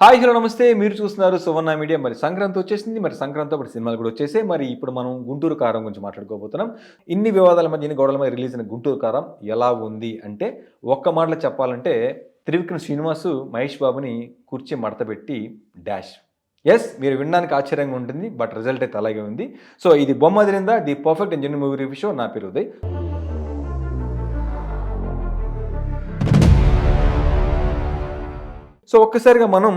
Hi hello నమస్తే. మీరు చూస్తున్నారు సువర్ణ మీడియా. మరి సంక్రాంతి వచ్చేసింది. మరి సంక్రాంతితో పాటు సినిమాలు కూడా వచ్చేసాయి. మరి ఇప్పుడు మనం గుంటూరు కారం గురించి మాట్లాడుకోబోతున్నాం. ఇన్ని వివాదాల మధ్య, ఇన్ని గొడవల మధ్య రిలీజ్ అయిన గుంటూరు కారం ఎలా ఉంది అంటే, ఒక్క మాటలో చెప్పాలంటే త్రివిక్రమ్ శ్రీనివాసు మహేష్ బాబుని కుర్చీ మడతపెట్టి డాష్. ఎస్, మీరు వినడానికి ఆశ్చర్యంగా ఉంటుంది, బట్ రిజల్ట్ అయితే అలాగే ఉంది. సో ఇది బొమ్మ అదిరిందా the perfect and genuine movie review show. నా పేరు ఉదయ్. సో ఒక్కసారిగా మనం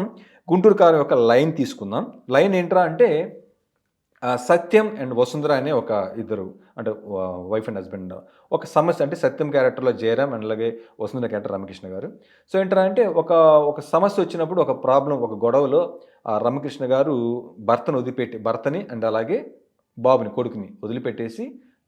గుంటూరు కారం యొక్క లైన్ తీసుకుందాం. లైన్ ఏంట్రా అంటే, సత్యం అండ్ వసుంధర అనే ఒక ఇద్దరు, అంటే వైఫ్ అండ్ హస్బెండ్, ఒక సమస్య, అంటే సత్యం క్యారెక్టర్లో జయరామ్ అండ్ అలాగే వసుంధర క్యారెక్టర్ రామకృష్ణ గారు. సో ఏంట్రా అంటే, ఒక సమస్య వచ్చినప్పుడు, ఒక ప్రాబ్లం, ఒక గొడవలో రామకృష్ణ గారు భర్తని అండ్ అలాగే బాబుని, కొడుకుని వదిలిపెట్టేసి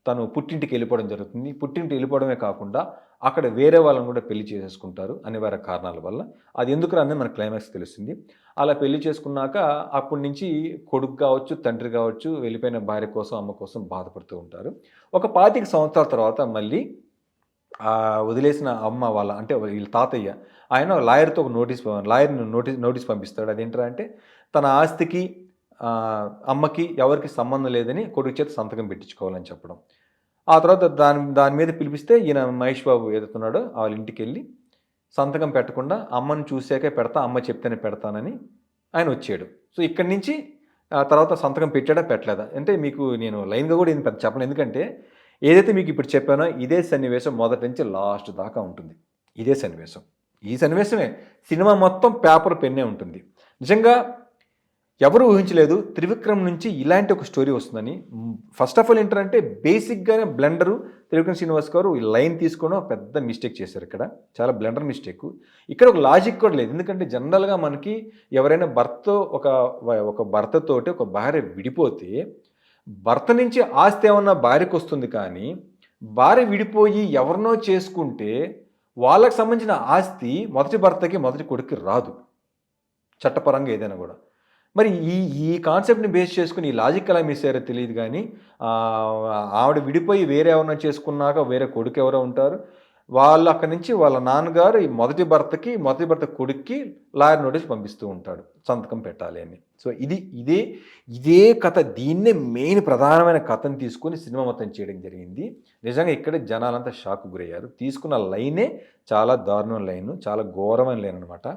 తను పుట్టింటికి వెళ్ళిపోవడం జరుగుతుంది. పుట్టింటి వెళ్ళిపోవడమే కాకుండా అక్కడ వేరే వాళ్ళని కూడా పెళ్లి చేసేసుకుంటారు అనివార్య కారణాల వల్ల. అది ఎందుకు రాదని మన క్లైమాక్స్ తెలుస్తుంది. అలా పెళ్లి చేసుకున్నాక అప్పటి నుంచి కొడుకు కావచ్చు, తండ్రి కావచ్చు, వెళ్ళిపోయిన భార్య కోసం, అమ్మ కోసం బాధపడుతూ ఉంటారు. ఒక 25 సంవత్సరాల తర్వాత మళ్ళీ వదిలేసిన అమ్మ వాళ్ళ, అంటే వీళ్ళ తాతయ్య, ఆయన లాయర్తో ఒక లాయర్ని నోటీస్ పంపిస్తాడు. అదేంటంటే అంటే, తన ఆస్తికి అమ్మకి ఎవరికి సంబంధం లేదని కొడుకు చేత సంతకం పెట్టించుకోవాలని చెప్పడం. ఆ తర్వాత దాని మీద పిలిపిస్తే ఈయన మహేష్ బాబు ఏదైతున్నాడో వాళ్ళ ఇంటికి వెళ్ళి సంతకం పెట్టకుండా అమ్మని చూసాకే పెడతా, అమ్మ చెప్తేనే పెడతానని ఆయన వచ్చాడు. సో ఇక్కడి నుంచి తర్వాత సంతకం పెట్టాడా పెట్టలేదా అంటే మీకు నేను లైన్గా కూడా ఏం పెద్ద చెప్పను, ఎందుకంటే ఏదైతే మీకు ఇప్పుడు చెప్పానో ఇదే సన్నివేశం మొదటి నుంచి లాస్ట్ దాకా ఉంటుంది. ఇదే సన్నివేశం, ఈ సన్నివేశమే సినిమా మొత్తం పేపర్ పెన్నే ఉంటుంది. నిజంగా ఎవరు ఊహించలేదు త్రివిక్రమ్ నుంచి ఇలాంటి ఒక స్టోరీ వస్తుందని. ఫస్ట్ ఆఫ్ ఆల్ ఏంటంటే, బేసిక్గానే బ్లెండరు త్రివిక్రమ్ శ్రీనివాస్ గారు ఈ లైన్ తీసుకోవడం పెద్ద మిస్టేక్ చేశారు. ఇక్కడ చాలా బ్లెండర్ మిస్టేక్. ఇక్కడ ఒక లాజిక్ కూడా లేదు, ఎందుకంటే జనరల్గా మనకి ఎవరైనా ఒక భర్తతోటి ఒక భార్య విడిపోతే భర్త నుంచి ఆస్తి ఏమన్నా భార్యకు వస్తుంది, కానీ భార్య విడిపోయి ఎవరినో చేసుకుంటే వాళ్ళకి సంబంధించిన ఆస్తి మొదటి భర్తకి, మొదటి కొడుక్కి రాదు, చట్టపరంగా ఏదైనా కూడా. మరి ఈ కాన్సెప్ట్ని బేస్ చేసుకుని ఈ లాజిక్ ఎలా మిస్ అయ్యారో తెలియదు, కానీ ఆవిడ విడిపోయి వేరే ఎవరైనా చేసుకున్నాక వేరే కొడుకు ఎవరో ఉంటారు, వాళ్ళు అక్కడి నుంచి వాళ్ళ నాన్నగారు ఈ మొదటి భర్త కొడుక్కి లాయర్ నోటీస్ పంపిస్తూ ఉంటాడు, సంతకం పెట్టాలి అని. సో ఇదే కథ, దీన్నే మెయిన్ ప్రధానమైన కథను తీసుకొని సినిమా మొత్తం చేయడం జరిగింది. నిజంగా ఇక్కడ జనాలంతా షాక్ గురయ్యారు. తీసుకున్న లైనే చాలా దారుణమైన లైన్, చాలా ఘోరమైన లైన్ అనమాట.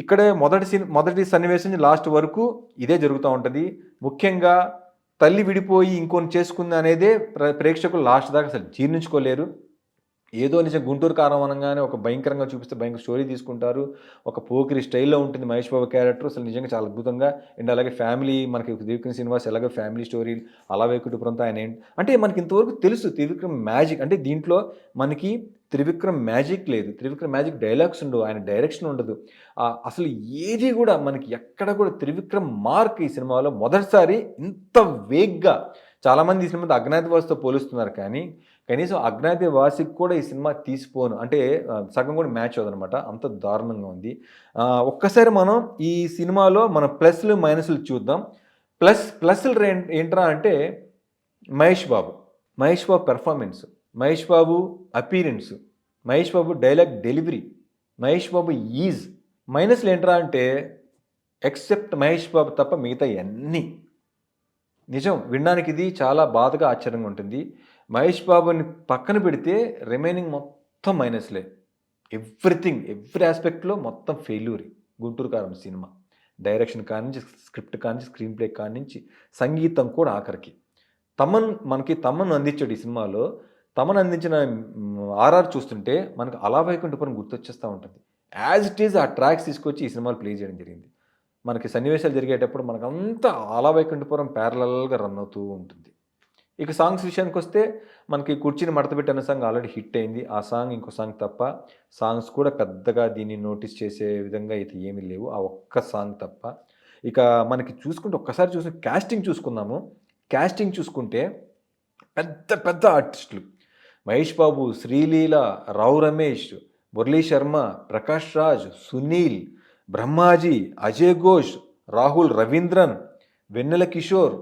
ఇక్కడే మొదటి సన్నివేశం లాస్ట్ వరకు ఇదే జరుగుతూ ఉంటుంది. ముఖ్యంగా తల్లి విడిపోయి ఇంకొని చేసుకుంది అనేదే ప్రేక్షకులు లాస్ట్ దాకా అసలు జీర్ణించుకోలేరు. ఏదో నిజం గుంటూరు కారం అనగానే ఒక భయంకరంగా చూపిస్తే భయంకర స్టోరీ తీసుకుంటారు. ఒక పోకిరి స్టైల్లో ఉంటుంది మహేష్ బాబు క్యారెక్టర్, అసలు నిజంగా చాలా అద్భుతంగా. అండ్ అలాగే ఫ్యామిలీ, మనకి త్రివిక్రమ్ శ్రీనివాస్ ఎలాగో ఫ్యామిలీ స్టోరీ, అలా కుటుంబంతో ఆయన అంటే మనకి ఇంతవరకు తెలుసు త్రివిక్రమ్ మ్యాజిక్. అంటే దీంట్లో మనకి త్రివిక్రమ్ మ్యాజిక్ లేదు, త్రివిక్రమ్ మ్యాజిక్ డైలాగ్స్ ఉండవు, ఆయన డైరెక్షన్ ఉండదు, అసలు ఏది కూడా మనకి ఎక్కడ కూడా త్రివిక్రమ్ మార్క్ ఈ సినిమాలో మొదటిసారి ఇంత వేగ్గా. చాలామంది ఈ సినిమాతో అజ్ఞాతవాసితో పోలుస్తున్నారు, కానీ కనీసం అజ్ఞాతవాసికి కూడా ఈ సినిమా తీసిపోను అంటే సగం కూడా మ్యాచ్ అవ్వదనమాట, అంత దారుణంగా ఉంది. ఒక్కసారి మనం ఈ సినిమాలో మన ప్లస్లు మైనస్లు చూద్దాం. ప్లస్లు ఏంట్రా అంటే, Mahesh Babu performance, Mahesh Babu appearance, Mahesh Babu dialogue delivery, Mahesh Babu ease. మైనస్లు ఏంట్రా అంటే, ఎక్సెప్ట్ మహేష్ బాబు తప్ప మిగతా అన్నీ నిజం. వినడానికి ఇది చాలా బాధగా ఆశ్చర్యంగా ఉంటుంది. మహేష్ బాబుని పక్కన పెడితే రిమైనింగ్ మొత్తం మైనస్లే. ఎవ్రీ ఆస్పెక్ట్లో మొత్తం ఫెయిల్యూర్ గుంటూరు కారం సినిమా. డైరెక్షన్ కానించి, స్క్రిప్ట్ కానించి, స్క్రీన్ ప్లే కానించి, సంగీతం కూడా ఆఖరికి. తమన్ అందించాడు ఈ సినిమాలో. తమన్ అందించిన ఆర్ఆర్ చూస్తుంటే మనకు అలా వైకుంఠపురం గుర్తొచ్చేస్తూ ఉంటుంది. యాజ్ ఇట్ ఈజ్ ఆ ట్రాక్స్ తీసుకొచ్చి ఈ సినిమాలో ప్లే చేయడం జరిగింది. మనకి సన్నివేశాలు జరిగేటప్పుడు మనకంతా అలా వైకుంఠపురం ప్యారలల్గా రన్ అవుతూ ఉంటుంది. ఇక సాంగ్స్ విషయానికి వస్తే, మనకి కుర్చీని మడతపెట్టి అనే సాంగ్ ఆల్రెడీ హిట్ అయింది. ఆ సాంగ్, ఇంకో సాంగ్ తప్ప సాంగ్స్ కూడా పెద్దగా దీన్ని నోటీస్ చేసే విధంగా అయితే ఏమీ లేవు, ఆ ఒక్క సాంగ్ తప్ప. ఇక మనకి ఒక్కసారి కాస్టింగ్ చూసుకుందాము. కాస్టింగ్ చూసుకుంటే పెద్ద పెద్ద ఆర్టిస్టులు: మహేష్ బాబు, శ్రీలీల, రావు రమేష్, మురళీ శర్మ, ప్రకాష్ రాజ్, సునీల్, బ్రహ్మాజీ, అజయ్ ఘోష్, రాహుల్ రవీంద్రన్, వెన్నెల కిషోర్.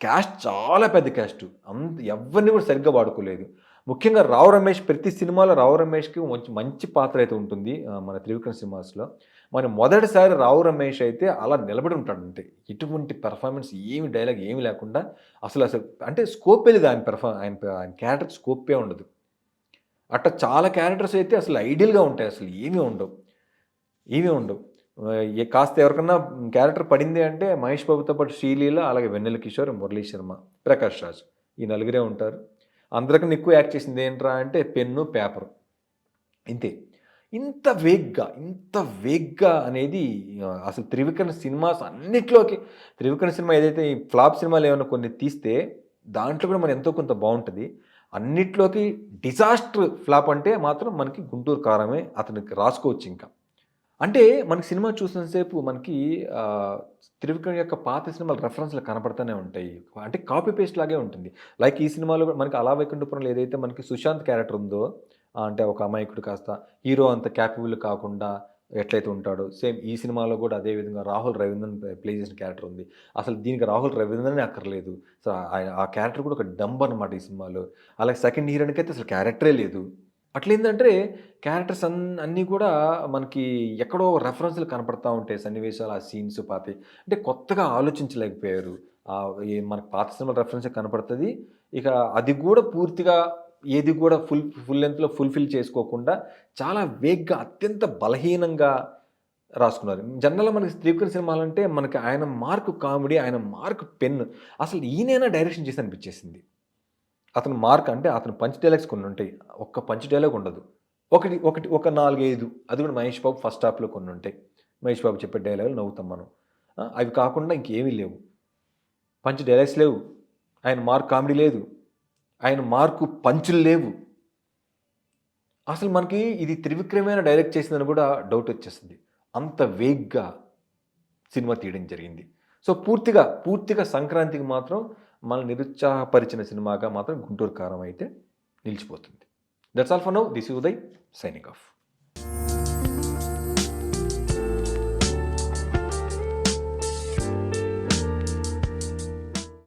క్యాస్ట్ చాలా పెద్ద క్యాస్ట్, ఎవరిని కూడా సరిగ్గా వాడుకోలేదు. ముఖ్యంగా రావు రమేష్ ప్రతి సినిమాలో రావు రమేష్కి మంచి మంచి పాత్ర అయితే ఉంటుంది మన త్రివిక్రమ్ సినిమాస్లో. మన మొదటిసారి రావు రమేష్ అయితే అలా నిలబడి ఉంటాడు అంతే. ఎటువంటి పెర్ఫార్మెన్స్ ఏమి డైలాగ్ ఏమి లేకుండా అసలు అంటే స్కోపే లేదు ఆయన క్యారెక్టర్ స్కోపే ఉండదు. అట్లా చాలా క్యారెక్టర్స్ అయితే అసలు ఐడియల్గా ఉంటాయి, అసలు ఏమీ ఉండవు. కాస్త ఎవరికన్నా క్యారెక్టర్ పడింది అంటే మహేష్ బాబుతో పాటు శ్రీలీల, అలాగే వెన్నెల కిషోర్, మురళీ శర్మ, ప్రకాష్ రాజ్, ఈ నలుగురే ఉంటారు. అందరికన్నా ఎక్కువ యాక్ట్ చేసింది ఏంట్రా అంటే పెన్ను, పేపరు, ఇంతే. ఇంత వేగ్గా అనేది అసలు త్రివిక్రమ్ సినిమాస్ అన్నిట్లోకి, త్రివిక్రమ్ సినిమా ఏదైతే ఈ ఫ్లాప్ సినిమాలు ఏమైనా కొన్ని తీస్తే దాంట్లో కూడా మనం ఎంతో కొంత బాగుంటుంది. అన్నిట్లోకి డిజాస్టర్ ఫ్లాప్ అంటే మాత్రం మనకి గుంటూరు కారమే అతనికి రాసుకోవచ్చు. ఇంకా అంటే మనకి సినిమా చూసినంతసేపు మనకి త్రివిక్రమ్ యొక్క పాత సినిమాల రెఫరెన్స్లు కనపడుతూనే ఉంటాయి. అంటే కాపీ పేస్ట్ లాగే ఉంటుంది. లైక్ ఈ సినిమాలో మనకి అలా వైకుంఠపురంలో ఏదైతే మనకి సుశాంత్ క్యారెక్టర్ ఉందో, అంటే ఒక అమాయకుడు కాస్త హీరో అంత క్యాపబుల్ కాకుండా ఎట్లయితే ఉంటాడో, సేమ్ ఈ సినిమాలో కూడా అదేవిధంగా రాహుల్ రవీంద్రన్ ప్లే చేసిన క్యారెక్టర్ ఉంది. అసలు దీనికి రాహుల్ రవీంద్రనే అక్కర్లేదు. సో ఆ క్యారెక్టర్ కూడా ఒక డంబ్ అనమాట ఈ సినిమాలో. అలాగే సెకండ్ హీరోయిన్కి అయితే అసలు క్యారెక్టరే లేదు. అట్లేందంటే క్యారెక్టర్స్ అన్నీ కూడా మనకి ఎక్కడో రెఫరెన్స్లు కనపడతా ఉంటాయి, సన్నివేశాలు, ఆ సీన్స్ పాతి. అంటే కొత్తగా ఆలోచించలేకపోయారు. మనకు పాత సినిమా రెఫరెన్స్ కనపడుతుంది. ఇక అది కూడా పూర్తిగా ఏది కూడా ఫుల్ లెంత్లో ఫుల్ఫిల్ చేసుకోకుండా చాలా వేగ్గా, అత్యంత బలహీనంగా రాసుకున్నారు. జనరల్గా మనకి త్రివిక్రమ్ సినిమాలంటే మనకి ఆయన మార్క్ కామెడీ, ఆయన మార్క్ పెన్. అసలు ఈయనైనా డైరెక్షన్ చేసి అనిపించేసింది. అతను మార్క్ అంటే అతను పంచ్ డైలాగ్స్ కొన్ని ఉంటాయి, ఒక్క పంచ్ డైలాగ్ ఉండదు. ఒక 4-5, అది కూడా మహేష్ బాబు ఫస్ట్ హాఫ్లో కొన్ని ఉంటాయి. మహేష్ బాబు చెప్పే డైలాగులు నవ్వుతాం మనం. అవి కాకుండా ఇంకేమీ లేవు. పంచ్ డైలాగ్స్ లేవు, ఆయన మార్క్ కామెడీ లేదు, ఆయన మార్కు పంచులు లేవు. అసలు మనకి ఇది త్రివిక్రమేణ డైరెక్ట్ చేసిందని కూడా డౌట్ వచ్చేస్తుంది. అంత వేగ్గా సినిమా తీయడం జరిగింది. సో పూర్తిగా సంక్రాంతికి మాత్రం మనల్ని నిరుత్సాహపరిచిన సినిమాగా మాత్రం గుంటూరు కారం అయితే నిలిచిపోతుంది. That's all for now. This is Uday signing off.